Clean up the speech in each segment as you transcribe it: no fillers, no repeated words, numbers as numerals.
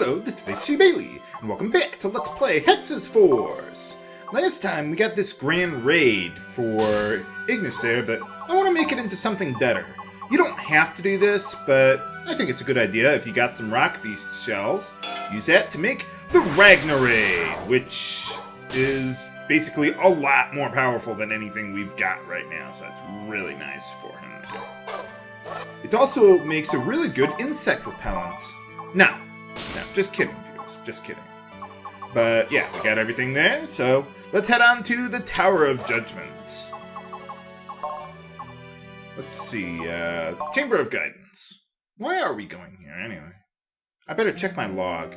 Hello, this is Cecilia, and welcome back to Let's Play Hexyz Force. Last time we got this grand raid for Ignis there, but I want to make it into something better. You don't have to do this, but I think it's a good idea if you got some rock beast shells. Use that to make the Ragnarade, which is basically a lot more powerful than anything we've got right now, so it's really nice for him to do. It also makes a really good insect repellent. No, just kidding, viewers, just kidding. But yeah, we got everything there, so let's head on to the Tower of Judgment. Let's see, Chamber of Guidance. Why are we going here, anyway? I better check my log.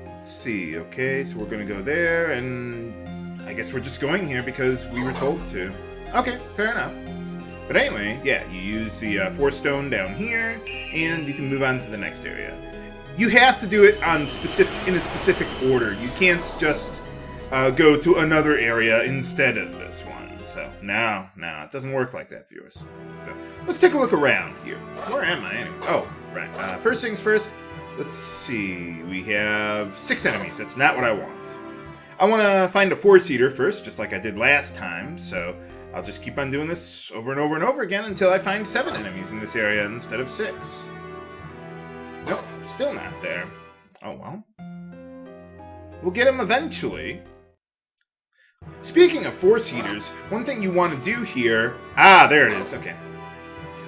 Let's see, okay, so we're gonna go there, and I guess we're just going here because we were told to. Okay, fair enough. But anyway, yeah, you use the Force Stone down here, and you can move on to the next area. You have to do it in a specific order. You can't just go to another area instead of this one. So, no, it doesn't work like that, viewers. So, let's take a look around here. Where am I anyway? Oh, right. First things first, let's see. We have 6 enemies. That's not what I want. I want to find a Force Eater first, just like I did last time, so I'll just keep on doing this over and over and over again until I find 7 enemies in this area instead of 6. Nope, still not there. Oh well. We'll get him eventually. Speaking of Force Eaters, one thing you want to do here... Ah, there it is, okay.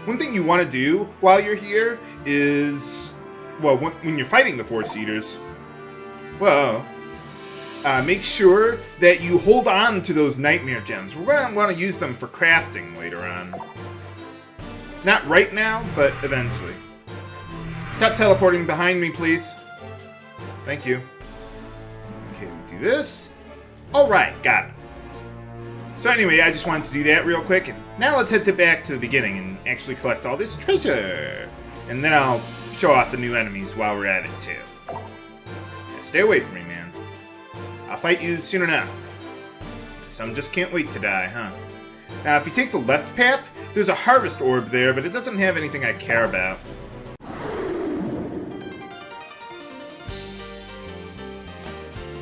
One thing you want to do while you're here is... Well, when you're fighting the Force Eaters... Well... make sure that you hold on to those nightmare gems. We're going to want to use them for crafting later on. Not right now, but eventually. Stop teleporting behind me, please. Thank you. Okay, we do this. Alright, got it. So anyway, I just wanted to do that real quick. And now let's head back to the beginning and actually collect all this treasure. And then I'll show off the new enemies while we're at it, too. Yeah, stay away from me, man. I'll fight you soon enough. Some just can't wait to die, huh? Now, if you take the left path, there's a harvest orb there, but it doesn't have anything I care about.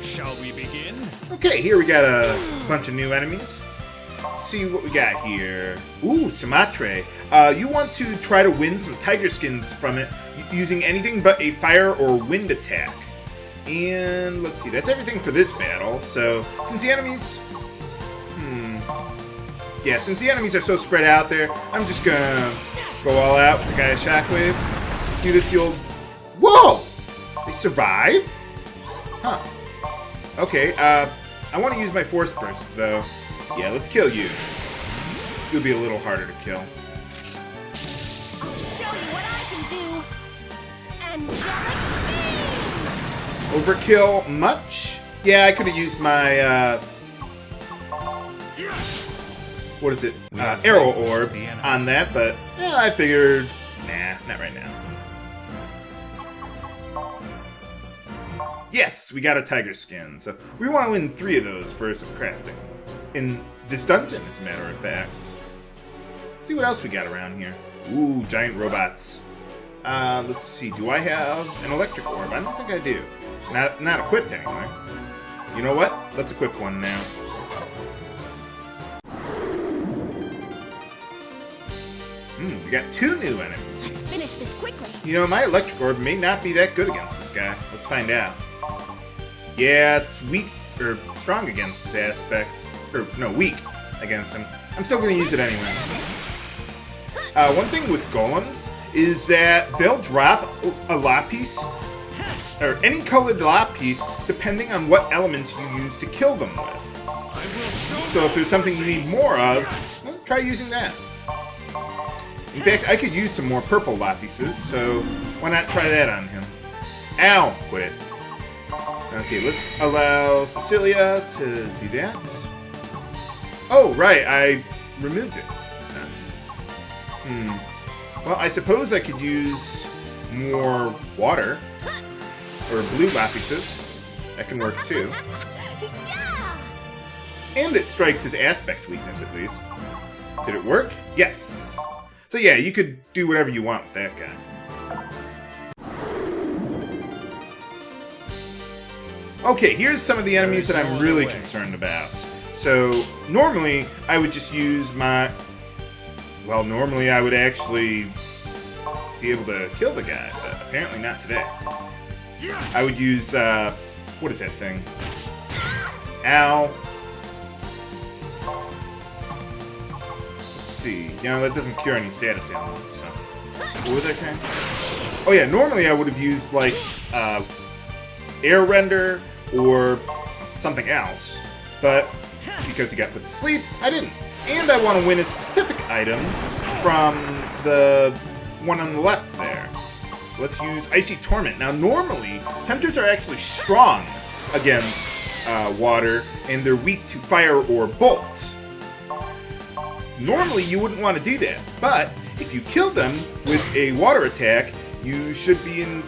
Shall we begin? Okay, here we got a bunch of new enemies. Let's see what we got here. Ooh, Sumatra. You want to try to win some tiger skins from it using anything but a fire or wind attack. And let's see, that's everything for this battle. So, since the enemies... Yeah, since the enemies are so spread out there, I'm just gonna go all out with the Gaia Shockwave. Do this the old... Whoa! They survived? Huh. Okay, I want to use my Force Burst, though. Yeah, let's kill you. You'll be a little harder to kill. I'll show you what I can do. Angelic beams! Overkill much? Yeah, I could have used my, what is it? Arrow Orb on that, but yeah, I figured, nah, not right now. Yes, we got a tiger skin, so we want to win 3 of those for some crafting. In this dungeon, as a matter of fact. Let's see what else we got around here. Ooh, giant robots. Let's see, do I have an electric orb? I don't think I do. Not equipped anyway. You know what? Let's equip one now. We got 2 new enemies. Let's finish this quickly. You know, my electric orb may not be that good against this guy. Let's find out. Yeah, it's weak, or strong against his aspect. Or, no, weak against him. I'm still going to use it anyway. One thing with golems is that they'll drop a lot piece, or any colored lot piece, depending on what element you use to kill them with. So if there's something you need more of, well, try using that. In fact, I could use some more purple lot pieces, so why not try that on him? Ow! Quit. Okay, let's allow Cecilia to do that. Oh, right, I removed it. Nice. Well, I suppose I could use more water. Or blue lot pieces. That can work too. Yeah! And it strikes his aspect weakness at least. Did it work? Yes! So yeah, you could do whatever you want with that guy. Okay, here's some of the enemies that I'm really concerned about. So, normally, I would just use my... Well, normally I would actually be able to kill the guy, but apparently not today. I would use, what is that thing? Ow. Let's see. That doesn't cure any status ailments, so... What was I saying? Oh yeah, normally I would have used, like, air render or something else, but because he got put to sleep, I didn't. And I want to win a specific item from the one on the left there. So let's use Icy Torment. Now normally, Tempters are actually strong against water, and they're weak to fire or bolt. Normally you wouldn't want to do that, but if you kill them with a water attack, you should be in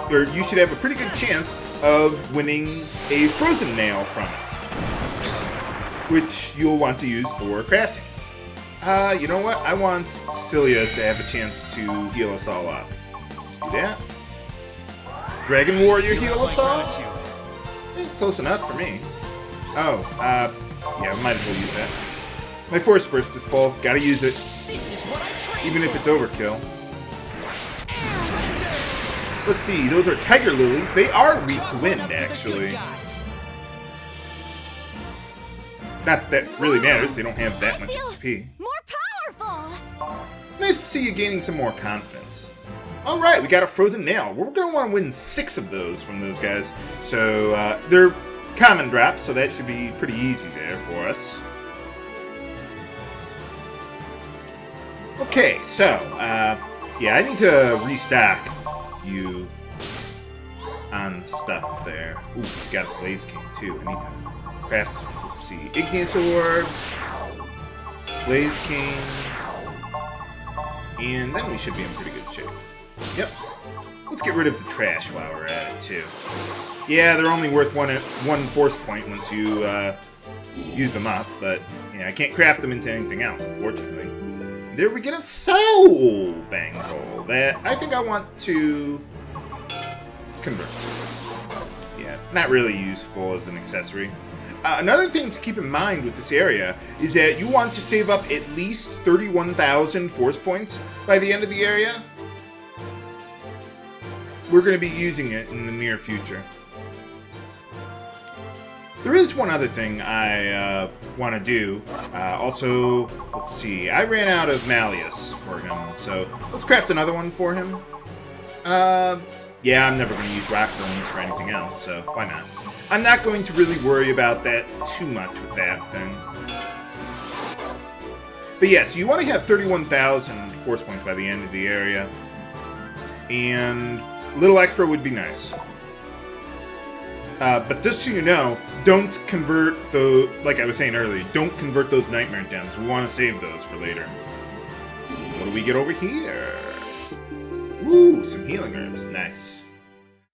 you should have a pretty good chance of winning a frozen nail from it, which you'll want to use for crafting. You know what? I want Cecilia to have a chance to heal us all up. Let's do that. Dragon Warrior heal us all? Close enough for me. Oh, yeah, we might as well use that. My Force Burst is full. Gotta use it. Even if it's overkill. Let's see, those are Tigerlilies. They are weak to wind, actually. Not that that really matters. They don't have that much HP. More powerful. Nice to see you gaining some more confidence. Alright, we got a frozen nail. We're going to want to win 6 of those from those guys. So, they're common drops, so that should be pretty easy there for us. Okay, so, yeah, I need to restock you on stuff there. Ooh, we got a Blaze King too. I need to craft, let's see, Igneous Orb, Blaze King, and then we should be in pretty good shape. Yep. Let's get rid of the trash while we're at it too. Yeah, they're only worth one force point once you use them up, but yeah, I can't craft them into anything else, unfortunately. There we get a soul bangle that I think I want to convert. Yeah, not really useful as an accessory. Another thing to keep in mind with this area is that you want to save up at least 31,000 force points by the end of the area. We're going to be using it in the near future. There is one other thing I want to do. Also, let's see. I ran out of Malleus for him, so let's craft another one for him. Yeah, I'm never going to use rock bones for anything else, so why not? I'm not going to really worry about that too much with that thing. But yes, you want to have 31,000 force points by the end of the area, and a little extra would be nice. But just so you know, don't convert like I was saying earlier, don't convert those Nightmare Gems. We want to save those for later. What do we get over here? Ooh, some healing herbs. Nice.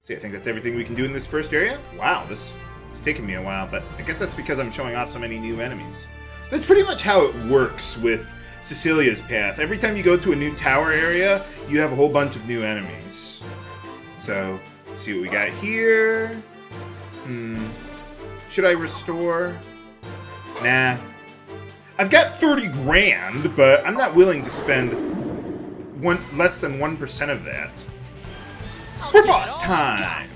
See, I think that's everything we can do in this first area. Wow, this is taking me a while, but I guess that's because I'm showing off so many new enemies. That's pretty much how it works with Cecilia's path. Every time you go to a new tower area, you have a whole bunch of new enemies. So, let's see what we got here. Should I restore? Nah. I've got 30 grand, but I'm not willing to spend less than 1% of that. For boss time!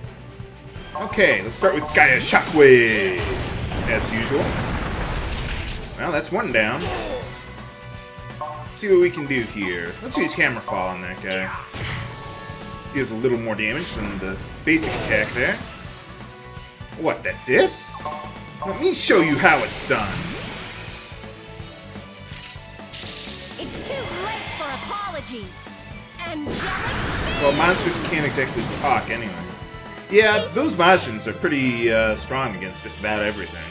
Okay, let's start with Gaia Shockwave, as usual. Well, that's one down. Let's see what we can do here. Let's use Hammerfall on that guy. Deals a little more damage than the basic attack there. What, that's it? Let me show you how it's done. It's too late for apologies. Angelic. Well, monsters can't exactly talk anyway. Yeah, those Majins are pretty strong against just about everything.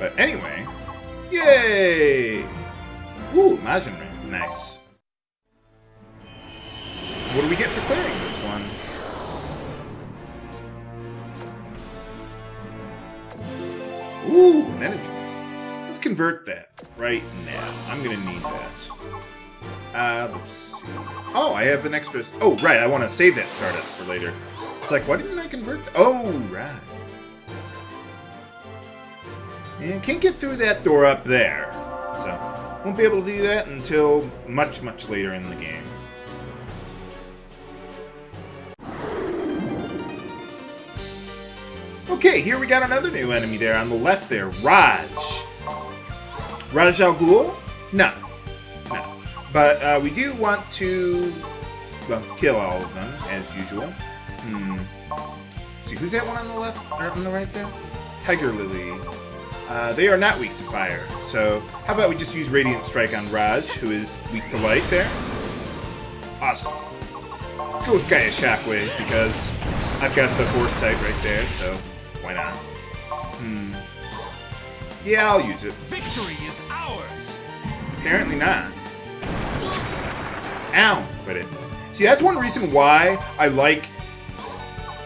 But anyway, yay! Ooh, Majin ring, nice. What do we get for clearing this one? Ooh, an energy mist. Let's convert that right now. I'm gonna need that. Let's see. Oh, I have an extra. Oh, right. I want to save that Stardust for later. It's like, why didn't I convert? Oh, right. And can't get through that door up there. So, won't be able to do that until much, much later in the game. Okay, here we got another new enemy there on the left there. Raj. Raj Al Ghul? No. No. But we do want to, well, kill all of them, as usual. See, who's that one on the left, or on the right there? Tigerlily. They are not weak to fire. So, how about we just use Radiant Strike on Raj, who is weak to light there? Awesome. Let's go with Gaia Shockwave, because I've got the Foresight right there, so why not? Yeah, I'll use it. Victory is ours! Apparently not. Ow! Quit it. See, that's one reason why I like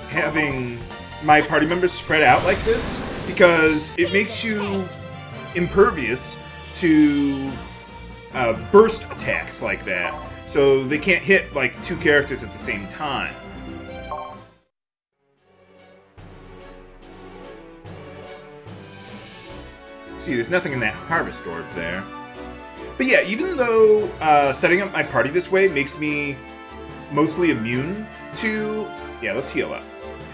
having my party members spread out like this, because it makes you impervious to burst attacks like that. So they can't hit like two characters at the same time. See, there's nothing in that harvest orb there. But yeah, even though setting up my party this way makes me mostly immune to... Yeah, let's heal up.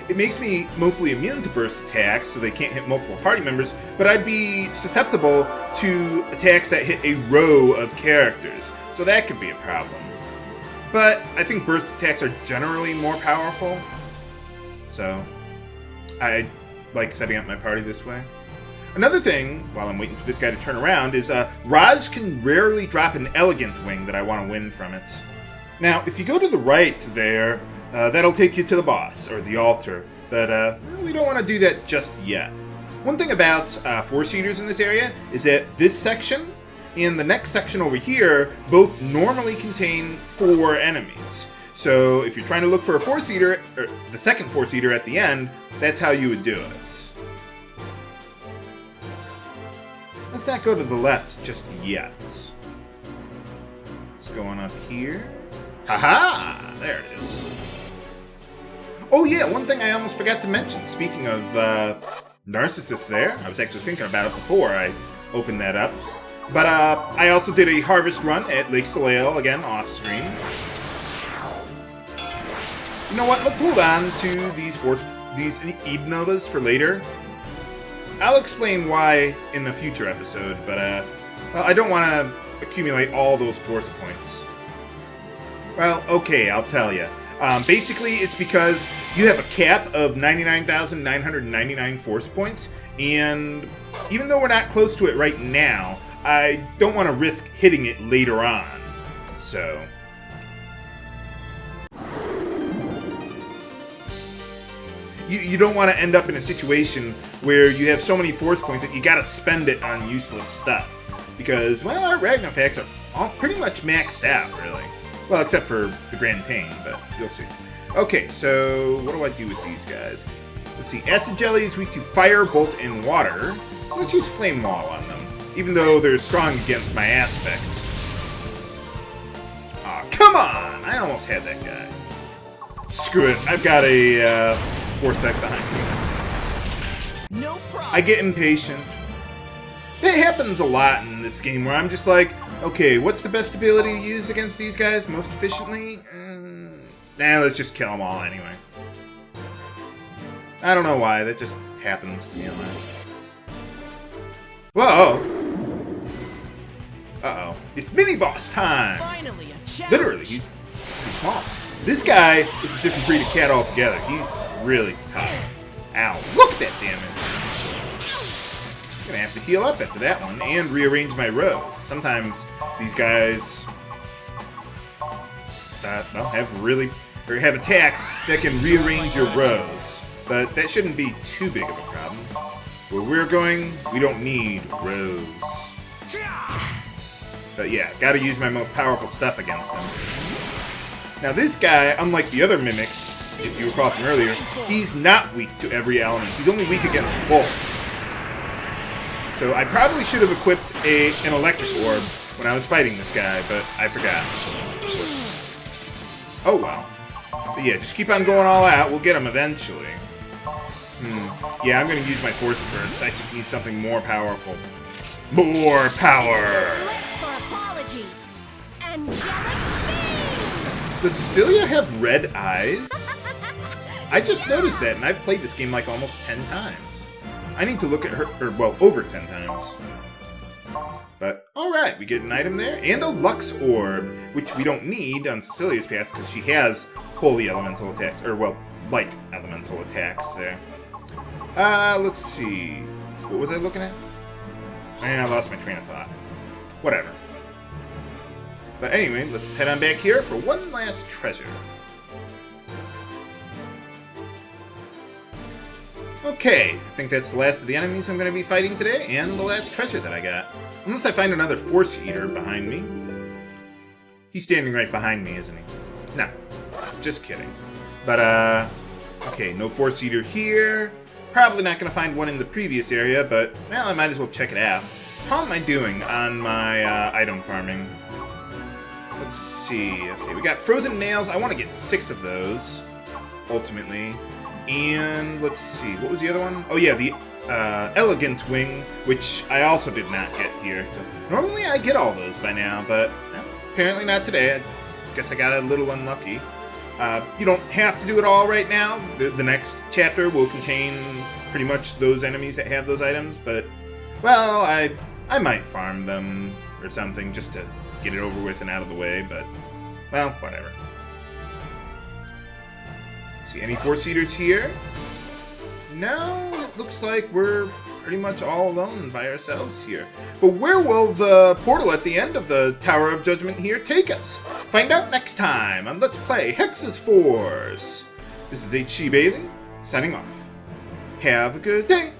It makes me mostly immune to burst attacks, so they can't hit multiple party members, but I'd be susceptible to attacks that hit a row of characters, so that could be a problem. But I think burst attacks are generally more powerful, so I like setting up my party this way. Another thing, while I'm waiting for this guy to turn around, is Raj can rarely drop an elegant wing that I want to win from it. Now, if you go to the right there, that'll take you to the boss, or the altar, but we don't want to do that just yet. One thing about Force Eaters in this area is that this section and the next section over here both normally contain 4 enemies. So if you're trying to look for a Force Eater, or the second Force Eater at the end, that's how you would do it. Let's not go to the left just yet. Let's go on up here. Haha! There it is. Oh yeah, one thing I almost forgot to mention. Speaking of Narcissus there, I was actually thinking about it before I opened that up. But I also did a harvest run at Lake Soleil, again, off-screen. You know what, let's hold on to these Edenovas for later. I'll explain why in the future episode, but well, I don't want to accumulate all those force points. Well, okay, I'll tell you. Basically, it's because you have a cap of 99,999 force points, and even though we're not close to it right now, I don't want to risk hitting it later on. So... You don't want to end up in a situation where you have so many force points that you gotta spend it on useless stuff. Because, well, our Ragnarfacts are all pretty much maxed out, really. Well, except for the Grand Tane, but you'll see. Okay, so what do I do with these guys? Let's see, Acid Jelly is weak to Fire, Bolt, and Water. So let's use Flame Wall on them, even though they're strong against my aspects. Aw, come on! I almost had that guy. Screw it, I've got a... Foresight behind me. No problem. I get impatient. That happens a lot in this game where I'm just like, okay, what's the best ability to use against these guys most efficiently? Nah, let's just kill them all anyway. I don't know why, that just happens to be honest. Whoa! Uh-oh. It's mini-boss time! Finally, a challenge. Literally, he's too small. This guy is a different breed of cat altogether. He's really tough. Ow. Look at that damage. I'm gonna have to heal up after that one and rearrange my rows. Sometimes these guys well, have attacks that can rearrange your rows. But that shouldn't be too big of a problem. Where we're going, we don't need rows. But yeah, gotta use my most powerful stuff against him. Now this guy, unlike the other mimics, if you recall from earlier, he's not weak to every element. He's only weak against bolts. So I probably should have equipped an electric orb when I was fighting this guy, but I forgot. Oh well. But yeah, just keep on going all out. We'll get them eventually. Yeah, I'm going to use my Force Burst. I just need something more powerful. More power! Too late for apologies. Angelic beams! Does Cecilia have red eyes? I just noticed that, and I've played this game like almost 10 times. I need to look at her, or well, over 10 times. But, alright, we get an item there, and a Lux Orb, which we don't need on Cecilia's path because she has Holy Elemental attacks, or well, Light Elemental attacks there. Let's see. What was I looking at? I lost my train of thought. Whatever. But anyway, let's head on back here for one last treasure. Okay, I think that's the last of the enemies I'm going to be fighting today, and the last treasure that I got. Unless I find another Force Eater behind me. He's standing right behind me, isn't he? No, just kidding. But, okay, no Force Eater here. Probably not going to find one in the previous area, but, well, I might as well check it out. How am I doing on my item farming? Let's see. Okay, we got Frozen Nails. I want to get 6 of those, ultimately. And let's see, what was the other one? Oh yeah, the Elegant Wing, which I also did not get here. So normally I get all those by now, but well, apparently not today. I guess I got a little unlucky. You don't have to do it all right now. The next chapter will contain pretty much those enemies that have those items, but, well, I might farm them or something just to get it over with and out of the way, but, well, whatever. See any Force Eaters here? No, it looks like we're pretty much all alone by ourselves here. But where will the portal at the end of the Tower of Judgment here take us? Find out next time on Let's Play Hexyz Force. This is Hexyz, signing off. Have a good day.